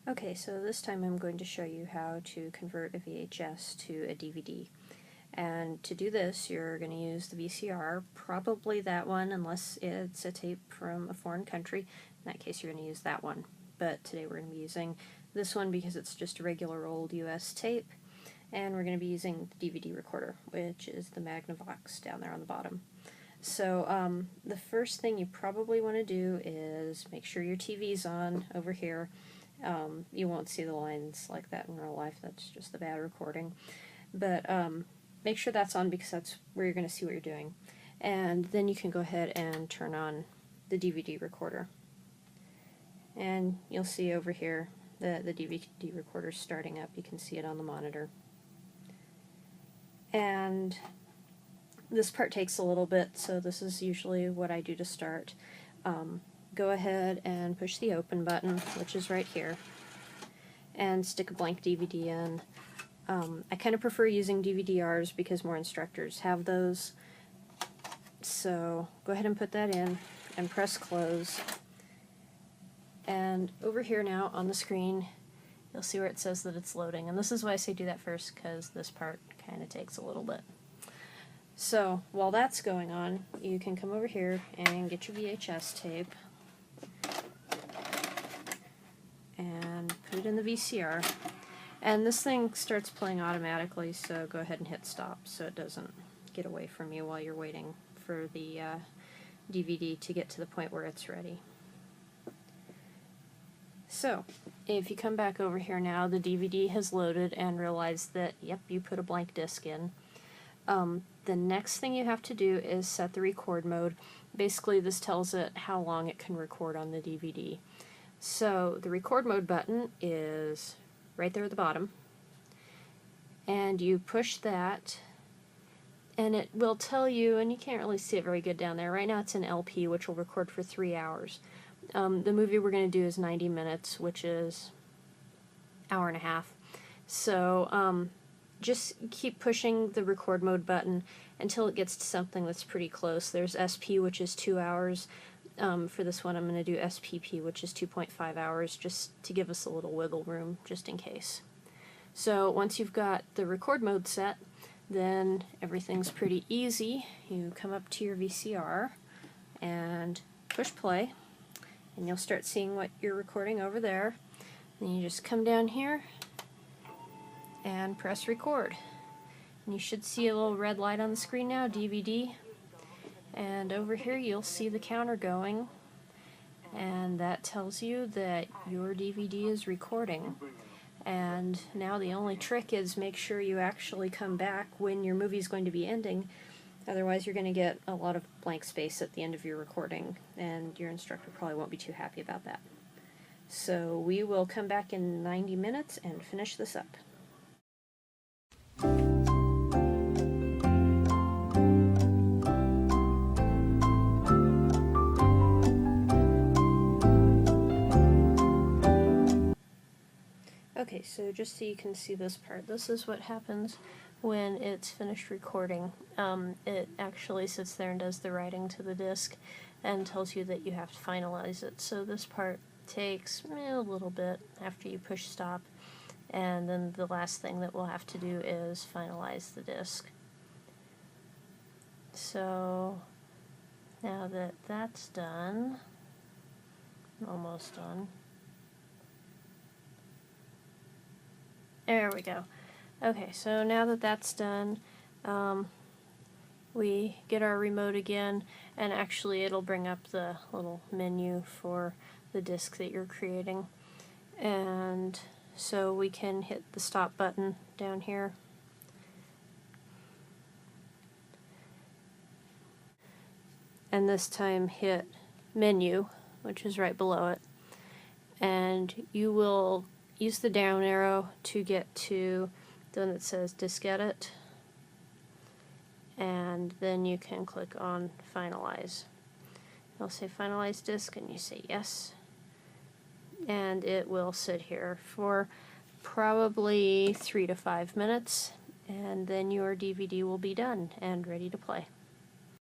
Okay, so this time I'm going to show you how to convert a VHS to a DVD. And to do this, you're going to use the VCR, probably that one, unless it's a tape from a foreign country. In that case, you're going to use that one. But today we're going to be using this one because it's just a regular old US tape. And we're going to be using the DVD recorder, which is the Magnavox down there on the bottom. So the first thing you probably want to do is make sure your TV's on over here. You won't see the lines like that in real life, that's just the bad recording. But make sure that's on because that's where you're going to see what you're doing. And then you can go ahead and turn on the DVD recorder. And you'll see over here the DVD recorder starting up. You can see it on the monitor. And this part takes a little bit, so this is usually what I do to start. Go ahead and push the open button, which is right here, and stick a blank DVD in. I kind of prefer using DVD-Rs because more instructors have those. So go ahead and put that in and press close. And over here now on the screen, you'll see where it says that it's loading. And this is why I say do that first, because this part kind of takes a little bit. So while that's going on, you can come over here and get your VHS tape and put it in the VCR. And this thing starts playing automatically, so go ahead and hit stop so it doesn't get away from you while you're waiting for the DVD to get to the point where it's ready. So, if you come back over here now, the DVD has loaded and realized that, yep, you put a blank disc in. The next thing you have to do is set the record mode. Basically, this tells it how long it can record on the DVD. So, the record mode button is right there at the bottom. And you push that, and it will tell you, and you can't really see it very good down there. Right now it's an LP, which will record for 3 hours. The movie we're going to do is 90 minutes, which is an hour and a half. So, just keep pushing the record mode button until it gets to something that's pretty close. There's SP, which is 2 hours. For this one I'm going to do SPP, which is 2.5 hours, just to give us a little wiggle room, just in case. So once you've got the record mode set, then everything's pretty easy. You come up to your VCR and push play, and you'll start seeing what you're recording over there. Then you just come down here and press record. And you should see a little red light on the screen now, DVD. And over here you'll see the counter going, and that tells you that your DVD is recording. And now the only trick is make sure you actually come back when your movie is going to be ending. Otherwise you're going to get a lot of blank space at the end of your recording, and your instructor probably won't be too happy about that. So we will come back in 90 minutes and finish this up. Okay, so just so you can see this part, this is what happens when it's finished recording. It actually sits there and does the writing to the disc and tells you that you have to finalize it. So this part takes a little bit after you push stop, and then the last thing that we'll have to do is finalize the disc. So now that that's done, almost done. There we go. Okay, so now that that's done, we get our remote again, and actually it'll bring up the little menu for the disc that you're creating. And so we can hit the stop button down here. And this time hit menu, which is right below it. And you will use the down arrow to get to the one that says Disk Edit, and then you can click on Finalize. It'll say Finalize Disk, and you say yes, and it will sit here for probably 3 to 5 minutes, and then your DVD will be done and ready to play.